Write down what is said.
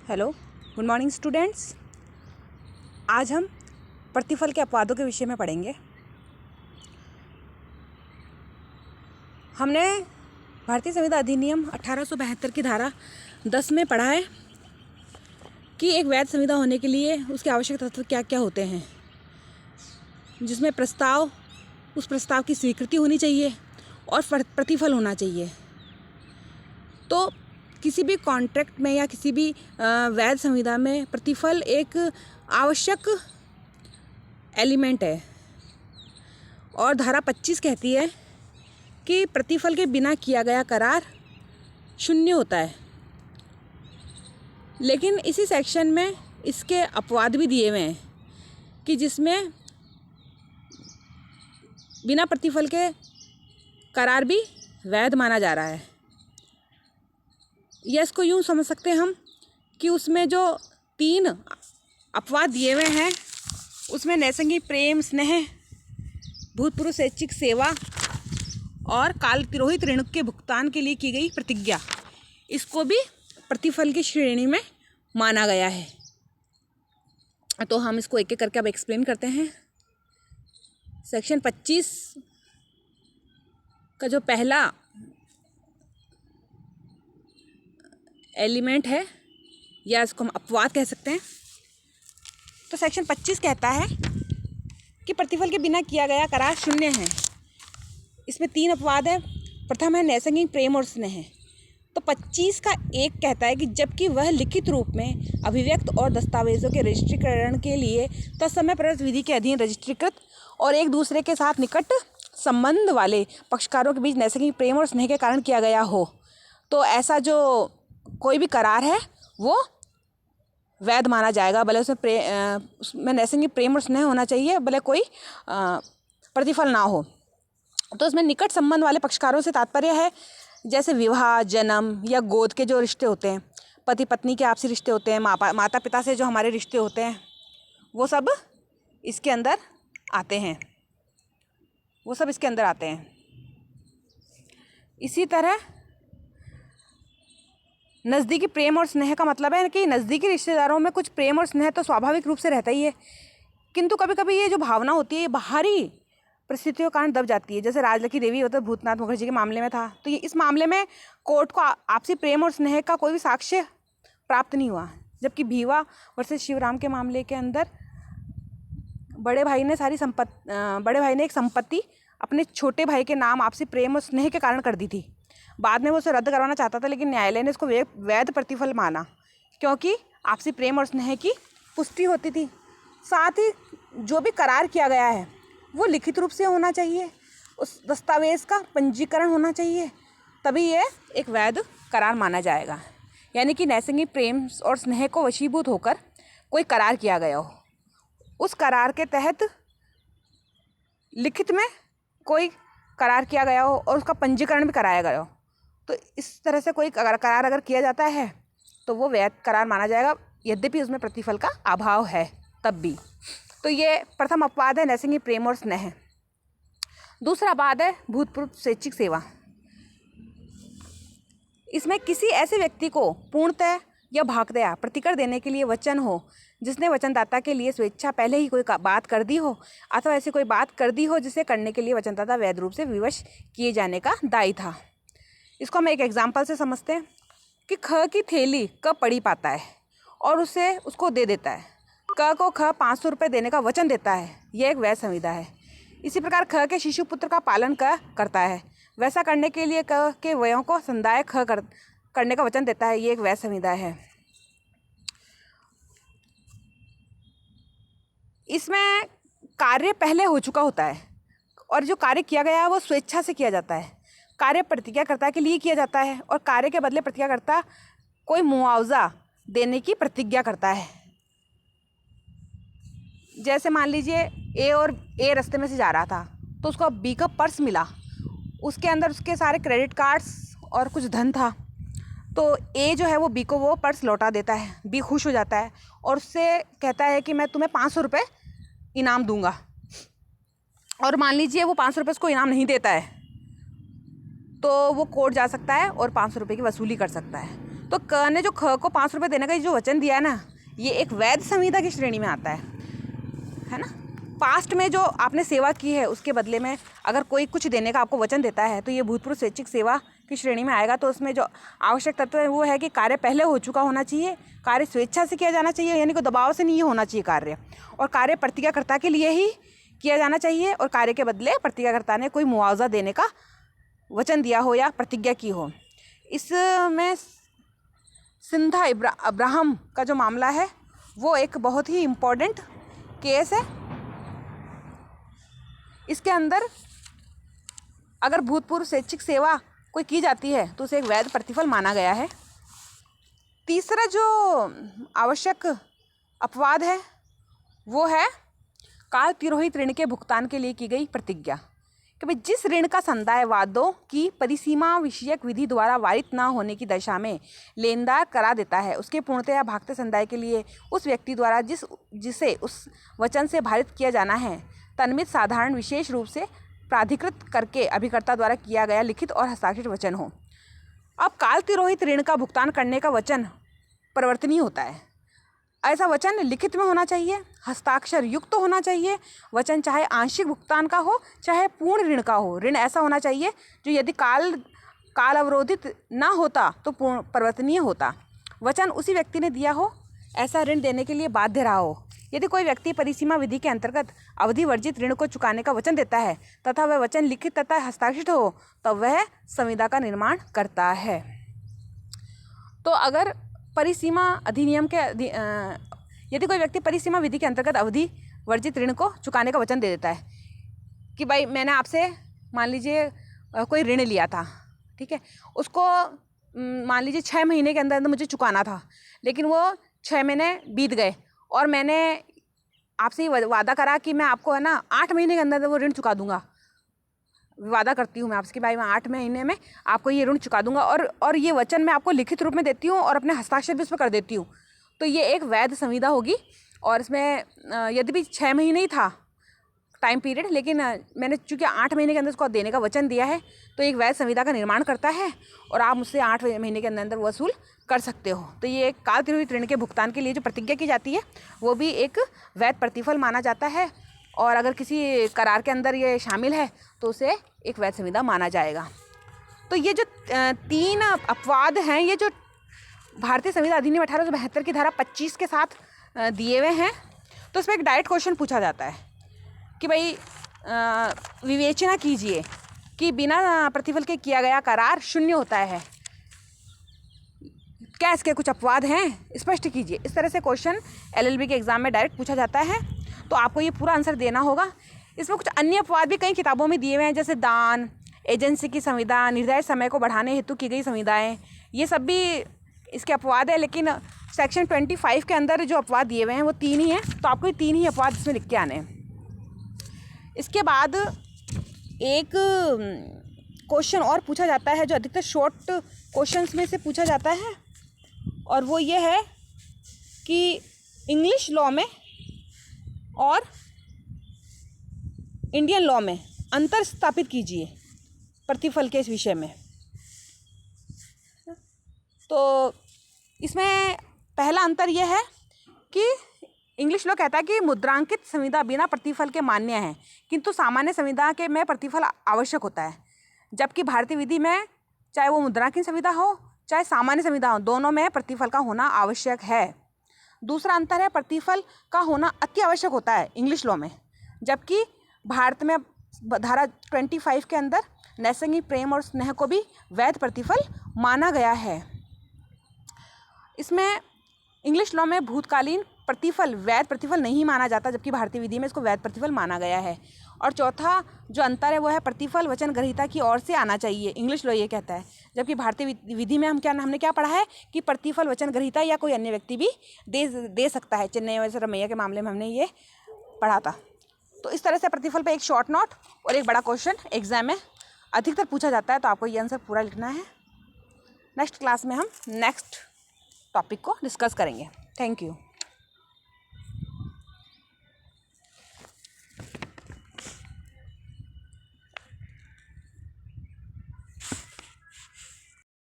Hello, good morning students. आज हम प्रतिफल के अपवादों के विषय में पढ़ेंगे। हमने भारतीय संविदा अधिनियम 1872 की धारा 10 में पढ़ा है कि एक वैध संविदा होने के लिए उसके आवश्यक तत्व क्या क्या होते हैं, जिसमें उस प्रस्ताव की स्वीकृति होनी चाहिए और प्रतिफल होना चाहिए। तो किसी भी कॉन्ट्रैक्ट में या किसी भी वैध संविदा में प्रतिफल एक आवश्यक एलिमेंट है। और धारा 25 कहती है कि प्रतिफल के बिना किया गया करार शून्य होता है। लेकिन इसी सेक्शन में इसके अपवाद भी दिए हुए हैं कि जिसमें बिना प्रतिफल के करार भी वैध माना जा रहा है। या इसको यूँ समझ सकते हैं हम कि उसमें जो 3 अपवाद दिए हुए हैं उसमें नैसंगी प्रेम, स्नेह, भूतपूर्व स्वैच्छिक सेवा और काल तिरोहित ऋण के भुगतान के लिए की गई प्रतिज्ञा, इसको भी प्रतिफल की श्रेणी में माना गया है। तो हम इसको एक एक करके अब एक्सप्लेन करते हैं। सेक्शन 25 का जो पहला एलिमेंट है या इसको हम अपवाद कह सकते हैं। तो सेक्शन 25 कहता है कि प्रतिफल के बिना किया गया करार शून्य है। इसमें 3 अपवाद है। प्रथम है नैसंगिक प्रेम और स्नेह। तो 25 का 1 कहता है कि जबकि वह लिखित रूप में अभिव्यक्त और दस्तावेजों के रजिस्ट्रीकरण के लिए तत्समय प्रवर्तित विधि के अधीन रजिस्ट्रीकृत और एक दूसरे के साथ निकट संबंध वाले पक्षकारों के बीच नैसंगिक प्रेम और स्नेह के कारण किया गया हो, तो ऐसा जो कोई भी करार है वो वैध माना जाएगा। भले उसमें नैसंगिक प्रेम और स्नेह होना चाहिए, भले कोई प्रतिफल ना हो। तो इसमें निकट संबंध वाले पक्षकारों से तात्पर्य है जैसे विवाह, जन्म या गोद के जो रिश्ते होते हैं, पति पत्नी के आपसी रिश्ते होते हैं, माता पिता से जो हमारे रिश्ते होते हैं, वो सब इसके अंदर आते हैं। इसी तरह नज़दीकी प्रेम और स्नेह का मतलब है कि नज़दीकी रिश्तेदारों में कुछ प्रेम और स्नेह तो स्वाभाविक रूप से रहता ही है, किंतु कभी कभी ये जो भावना होती है ये बाहरी परिस्थितियों के कारण दब जाती है। जैसे राजलक्ष्मी देवी होता भूतनाथ मुखर्जी के मामले में था। तो ये इस मामले में कोर्ट को आपसी प्रेम और स्नेह का कोई भी साक्ष्य प्राप्त नहीं हुआ। जबकि भीवा वर्सेस शिवराम के मामले के अंदर बड़े भाई ने एक संपत्ति अपने छोटे भाई के नाम आपसी प्रेम और स्नेह के कारण कर दी थी। बाद में वो उसे रद्द करवाना चाहता था, लेकिन न्यायालय ने इसको वैध प्रतिफल माना, क्योंकि आपसी प्रेम और स्नेह की पुष्टि होती थी। साथ ही जो भी करार किया गया है वो लिखित रूप से होना चाहिए, उस दस्तावेज़ का पंजीकरण होना चाहिए, तभी ये एक वैध करार माना जाएगा। यानी कि नैसंगिक प्रेम और स्नेह को वशीभूत होकर कोई करार किया गया हो, उस करार के तहत लिखित में कोई करार किया गया हो और उसका पंजीकरण भी कराया गया हो, तो इस तरह से कोई करार अगर किया जाता है तो वो वैध करार माना जाएगा, यद्यपि उसमें प्रतिफल का अभाव है तब भी। तो ये प्रथम अपवाद है नैसंगिक प्रेम और स्नेह। दूसरा अपवाद है भूतपूर्व स्वैच्छिक सेवा। इसमें किसी ऐसे व्यक्ति को पूर्णतः या भागतया प्रतिकर देने के लिए वचन हो जिसने वचनदाता के लिए स्वेच्छा पहले ही कोई बात कर दी हो, अथवा ऐसी कोई बात कर दी हो जिसे करने के लिए वचनदाता वैध रूप से विवश किए जाने का दायी था। इसको हम एक एग्जाम्पल से समझते हैं कि ख की थैली क पड़ी पाता है और उसको दे देता है। क को ख 500 रुपये देने का वचन देता है, यह एक वैध संविदा है। इसी प्रकार ख के शिशु पुत्र का पालन क करता है, वैसा करने के लिए क के वयों को संदाय ख करने का वचन देता है, ये एक वैध संविदा है। इसमें कार्य पहले हो चुका होता है और जो कार्य किया गया है वो स्वेच्छा से किया जाता है। कार्य प्रतिज्ञाकर्ता के लिए किया जाता है और कार्य के बदले प्रतिज्ञाकर्ता कोई मुआवजा देने की प्रतिज्ञा करता है। जैसे मान लीजिए ए रास्ते में से जा रहा था तो उसको बी का पर्स मिला, उसके अंदर उसके सारे क्रेडिट कार्ड्स और कुछ धन था। तो ए जो है वो बी को वो पर्स लौटा देता है। बी खुश हो जाता है और उससे कहता है कि मैं तुम्हें 500 रुपये इनाम दूंगा। और मान लीजिए वो 500 रुपये उसको इनाम नहीं देता है तो वो कोर्ट जा सकता है और 500 रुपये की वसूली कर सकता है। तो क ने जो ख को 5 रुपये देने का जो वचन दिया है ना, ये एक वैध संविदा की श्रेणी में आता है ना। पास्ट में जो आपने सेवा की है उसके बदले में अगर कोई कुछ देने का आपको वचन देता है तो ये भूतपूर्व स्वैच्छिक सेवा की श्रेणी में आएगा। तो उसमें जो आवश्यक तत्व है वो है कि कार्य पहले हो चुका होना चाहिए, कार्य स्वेच्छा से किया जाना चाहिए, यानी कोई दबाव से नहीं होना चाहिए कार्य, और कार्य प्रतिज्ञाकर्ता के लिए ही किया जाना चाहिए, और कार्य के बदले प्रतिज्ञाकर्ता ने कोई मुआवजा देने का वचन दिया हो या प्रतिज्ञा की हो। इसमें सिंधा अब्राहम का जो मामला है वो एक बहुत ही इम्पोर्टेंट केस है। इसके अंदर अगर भूतपूर्व स्वैच्छिक सेवा कोई की जाती है तो उसे एक वैध प्रतिफल माना गया है। तीसरा जो आवश्यक अपवाद है वो है काल तिरोहित ऋण के भुगतान के लिए की गई प्रतिज्ञा कि भाई जिस ऋण का संदाय वादों की परिसीमा विषयक विधि द्वारा वारित न होने की दशा में लेनदार करा देता है, उसके पूर्णतः या भागते संदाय के लिए उस व्यक्ति द्वारा जिसे उस वचन से भारित किया जाना है तन्मित साधारण विशेष रूप से प्राधिकृत करके अभिकर्ता द्वारा किया गया लिखित और हस्ताक्षरित वचन हो। अब काल तिरोहित ऋण का भुगतान करने का वचन परिवर्तनीय होता है। ऐसा वचन लिखित में होना चाहिए, हस्ताक्षर युक्त तो होना चाहिए। वचन चाहे आंशिक भुगतान का हो चाहे पूर्ण ऋण का हो। ऋण ऐसा होना चाहिए जो यदि काल अवरोधित ना होता तो परिवर्तनीय होता। वचन उसी व्यक्ति ने दिया हो, ऐसा ऋण देने के लिए बाध्य रहा हो। यदि कोई व्यक्ति परिसीमा विधि के अंतर्गत अवधि वर्जित ऋण को चुकाने का वचन देता है तथा वह वचन लिखित तथा हस्ताक्षरित हो तब वह संविदा का निर्माण करता है। तो अगर परिसीमा अधिनियम के यदि कोई व्यक्ति परिसीमा विधि के अंतर्गत अवधि वर्जित ऋण को चुकाने का वचन दे देता है कि भाई मैंने आपसे मान लीजिए कोई ऋण लिया था, ठीक है, उसको मान लीजिए 6 महीने के अंदर मुझे चुकाना था, लेकिन वो 6 महीने बीत गए और मैंने आपसे ये वादा करा कि मैं आपको है ना 8 महीने के अंदर वो ऋण चुका दूंगा। वादा करती हूँ मैं आपसे कि भाई मैं 8 महीने में आपको ये ऋण चुका दूंगा, और ये वचन मैं आपको लिखित रूप में देती हूँ और अपने हस्ताक्षर भी उसमें कर देती हूँ। तो ये एक वैध संविदा होगी। और इसमें यदि भी 6 महीने ही था टाइम पीरियड, लेकिन मैंने चूँकि 8 महीने के अंदर उसको देने का वचन दिया है तो एक वैध संविदा का निर्माण करता है और आप मुझसे 8 महीने के अंदर वसूल कर सकते हो। तो ये काल तिरोहित ऋण के भुगतान के लिए जो प्रतिज्ञा की जाती है वो भी एक वैध प्रतिफल माना जाता है, और अगर किसी करार के अंदर ये शामिल है तो उसे एक वैध संविदा माना जाएगा। तो ये जो 3 अपवाद हैं, ये जो भारतीय संविदा अधिनियम 1872 की धारा 25 के साथ दिए हुए हैं, तो इसमें एक डायरेक्ट क्वेश्चन पूछा जाता है कि भाई विवेचना कीजिए कि बिना प्रतिफल के किया गया करार शून्य होता है, क्या इसके कुछ अपवाद हैं, स्पष्ट कीजिए। इस तरह से क्वेश्चन LLB के एग्ज़ाम में डायरेक्ट पूछा जाता है, तो आपको ये पूरा आंसर देना होगा। इसमें कुछ अन्य अपवाद भी कई किताबों में दिए हुए हैं, जैसे दान, एजेंसी की संविदा, निर्धारित समय को बढ़ाने हेतु की गई संविदाएं, ये सब भी इसके अपवाद है। लेकिन सेक्शन 25 के अंदर जो अपवाद दिए हुए हैं वो 3 ही हैं, तो आपको ये 3 ही अपवाद इसमें लिख के आने हैं। इसके बाद एक क्वेश्चन और पूछा जाता है जो अधिकतर शॉर्ट क्वेश्चंस में से पूछा जाता है, और वो ये है कि इंग्लिश लॉ में और इंडियन लॉ में अंतर स्थापित कीजिए प्रतिफल के इस विषय में। तो इसमें पहला अंतर यह है कि इंग्लिश लॉ कहता है कि मुद्रांकित संविदा बिना प्रतिफल के मान्य है, किंतु सामान्य संविदा के में प्रतिफल आवश्यक होता है, जबकि भारतीय विधि में चाहे वो मुद्रांकित संविदा हो चाहे सामान्य संविदा हो, दोनों में प्रतिफल का होना आवश्यक है। दूसरा अंतर है प्रतिफल का होना अति आवश्यक होता है इंग्लिश लॉ में, जबकि भारत में धारा 25 के अंदर नैसर्गिक प्रेम और स्नेह को भी वैध प्रतिफल माना गया है। इसमें इंग्लिश लॉ में भूतकालीन प्रतिफल वैध प्रतिफल नहीं माना जाता, जबकि भारतीय विधि में इसको वैध प्रतिफल माना गया है। और चौथा जो अंतर है वो है प्रतिफल वचन ग्रहीता की ओर से आना चाहिए, इंग्लिश लॉ ये कहता है, जबकि भारतीय विधि में हमने क्या पढ़ा है कि प्रतिफल वचन ग्रहीता या कोई अन्य व्यक्ति भी दे सकता है। चेन्नई वैसे रमैया के मामले में हमने ये पढ़ा था। तो इस तरह से प्रतिफल पे एक शॉर्ट नोट और एक बड़ा क्वेश्चन एग्जाम में अधिकतर पूछा जाता है, तो आपको ये आंसर पूरा लिखना है। नेक्स्ट क्लास में हम नेक्स्ट टॉपिक को डिस्कस करेंगे। Thank you.